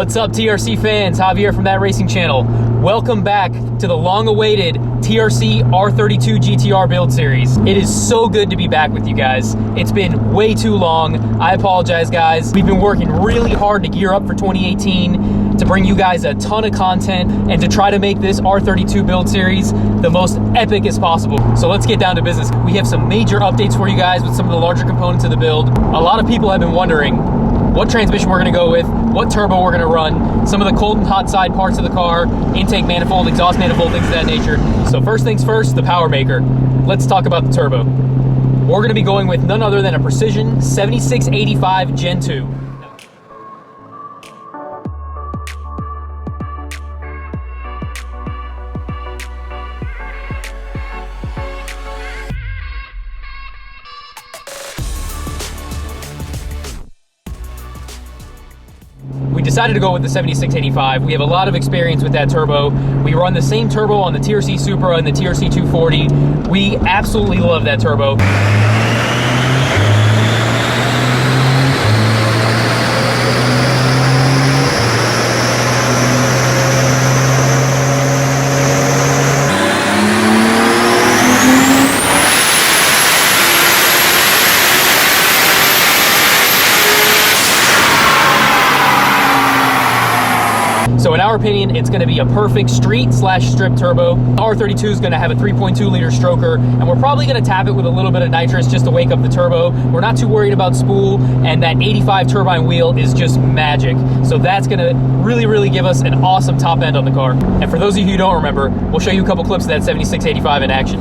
What's up, TRC fans? Javier from That Racing Channel. Welcome back to the long-awaited TRC R32 GTR build series. It is so good to be back with you guys. It's been way too long. I apologize, guys. We've been working really hard to gear up for 2018 to bring you guys a ton of content and to try to make this R32 build series the most epic as possible. So let's get down to business. We have some major updates for you guys with some of the larger components of the build. A lot of people have been wondering what transmission we're gonna go with, what turbo we're gonna run, some of the cold and hot side parts of the car, intake manifold, exhaust manifold, things of that nature. So first things first, the power maker. Let's talk about the turbo. We're gonna be going with none other than a Precision 7685 Gen 2. We decided to go with the 7685. We have a lot of experience with that turbo. We run the same turbo on the TRC Supra and the TRC 240. We absolutely love that turbo. So in our opinion, it's going to be a perfect street/strip turbo. The R32 is going to have a 3.2 liter stroker, and we're probably going to tap it with a little bit of nitrous just to wake up the turbo. We're not too worried about spool, and that 85 turbine wheel is just magic. So that's going to really give us an awesome top end on the car. And for those of you who don't remember, we'll show you a couple clips of that 7685 in action.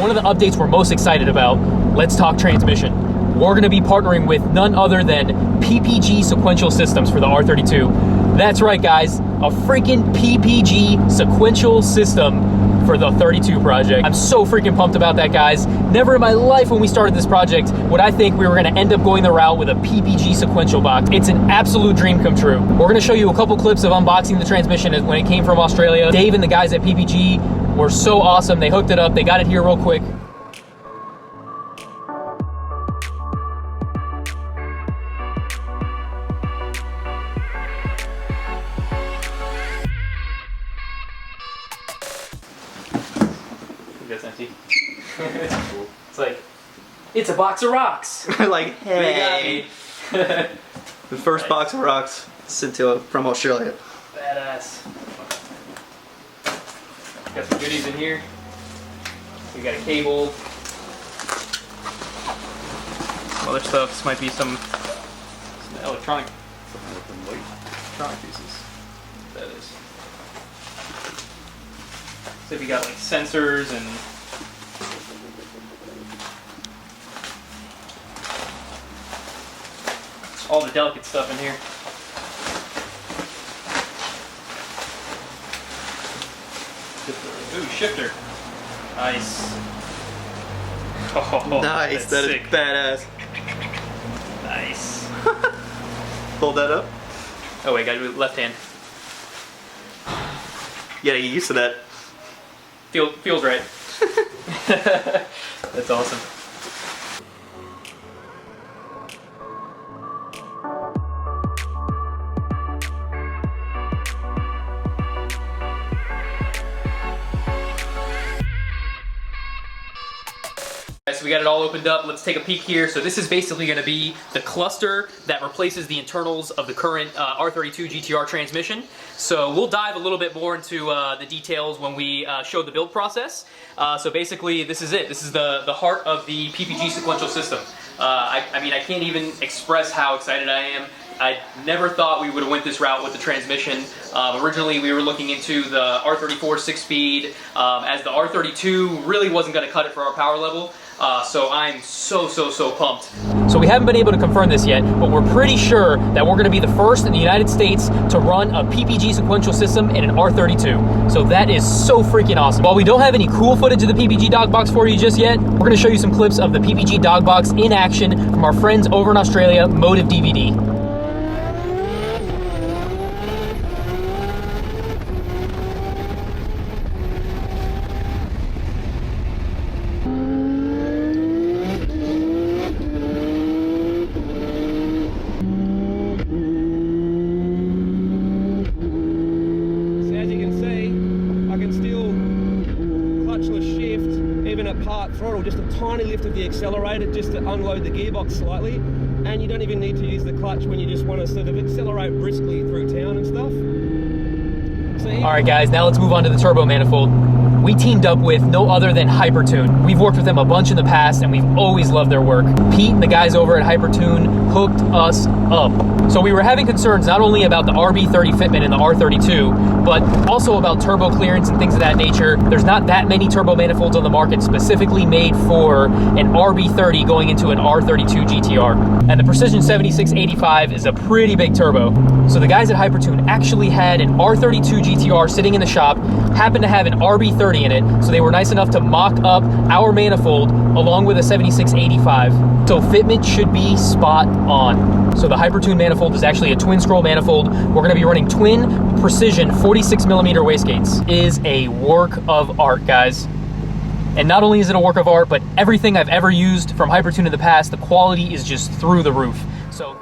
One of the updates we're most excited about, let's talk transmission. We're gonna be partnering with none other than PPG Sequential Systems for the R32. That's right, guys, a freaking PPG Sequential system for the 32 project. I'm so freaking pumped about that, guys. Never in my life when we started this project would I think we were gonna end up going the route with a PPG Sequential box. It's an absolute dream come true. We're gonna show you a couple clips of unboxing the transmission when it came from Australia. Dave and the guys at PPG were so awesome. They hooked it up. They got it here real quick. That's empty. Cool. It's like, it's a box of rocks. Like, hey. The first box of rocks sent from Australia. Badass. Got some goodies in here. We got a cable. Some other stuff. This might be some electronic pieces. That is. So if you got like sensors and all the delicate stuff in here. Ooh, shifter. Nice. Oh, nice, that sick. is badass. Nice. Hold that up. Oh wait, gotta do it left hand. You gotta get used to that. Feels right. That's awesome. So we got it all opened up. Let's take a peek here. So this is basically going to be the cluster that replaces the internals of the current R32 GTR transmission. So we'll dive a little bit more into the details when we show the build process. So basically this is it. This is the heart of the PPG sequential system. I mean, I can't even express how excited I am. I never thought we would have went this route with the transmission. Originally we were looking into the R34 6-speed, as the R32 really wasn't going to cut it for our power level. So I'm so pumped. So we haven't been able to confirm this yet, but we're pretty sure that we're gonna be the first in the United States to run a PPG sequential system in an R32. So that is so freaking awesome. While we don't have any cool footage of the PPG dog box for you just yet, we're gonna show you some clips of the PPG dog box in action from our friends over in Australia, Motive DVD. Throttle, just a tiny lift of the accelerator just to unload the gearbox slightly, and you don't even need to use the clutch when you just want to sort of accelerate briskly through town and stuff. So all right guys, now let's move on to the turbo manifold. We teamed up with no other than Hypertune. We've worked with them a bunch in the past and we've always loved their work. Pete and the guys over at Hypertune hooked us up. So we were having concerns not only about the RB30 fitment in the R32, but also about turbo clearance and things of that nature. There's not that many turbo manifolds on the market specifically made for an RB30 going into an R32 GTR. And the Precision 7685 is a pretty big turbo. So the guys at Hypertune actually had an R32 GTR sitting in the shop, happened to have an RB30 in it, so they were nice enough to mock up our manifold along with a 7685. So fitment should be spot on. So the Hypertune manifold is actually a twin scroll manifold. We're gonna be running twin precision 46mm wastegates. It is a work of art, guys. And not only is it a work of art, but everything I've ever used from Hypertune in the past, the quality is just through the roof. So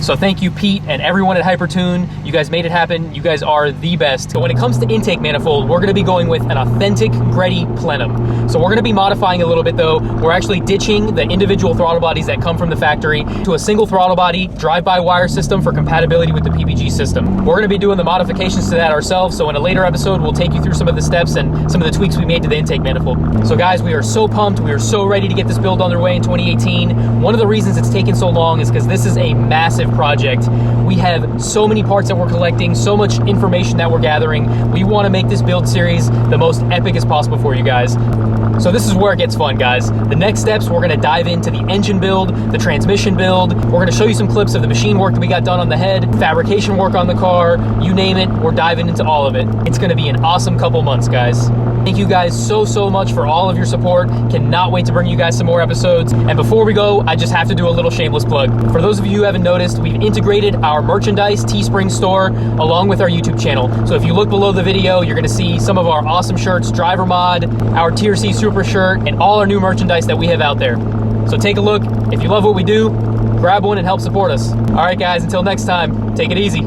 So thank you, Pete, and everyone at Hypertune. You guys made it happen. You guys are the best. So when it comes to intake manifold, we're gonna be going with an authentic Greddy plenum. So we're gonna be modifying a little bit though. We're actually ditching the individual throttle bodies that come from the factory to a single throttle body, drive-by-wire system for compatibility with the PPG system. We're gonna be doing the modifications to that ourselves, so in a later episode, we'll take you through some of the steps and some of the tweaks we made to the intake manifold. So guys, we are so pumped. We are so ready to get this build underway in 2018. One of the reasons it's taken so long is because this is a massive project. We have so many parts that we're collecting, so much information that we're gathering. We want to make this build series the most epic as possible for you guys. So this is where it gets fun, guys. The next steps, we're going to dive into the engine build, the transmission build. We're going to show you some clips of the machine work that we got done on the head, fabrication work on the car, you name it, we're diving into all of it. It's going to be an awesome couple months, guys. Thank you guys so much for all of your support. Cannot wait to bring you guys some more episodes. And before we go, I just have to do a little shameless plug. For those of you who haven't noticed, we've integrated our merchandise Teespring store along with our YouTube channel. So if you look below the video, you're gonna see some of our awesome shirts, Driver Mod, our TRC Super shirt, and all our new merchandise that we have out there. So take a look. If you love what we do, grab one and help support us. All right, guys, until next time, take it easy.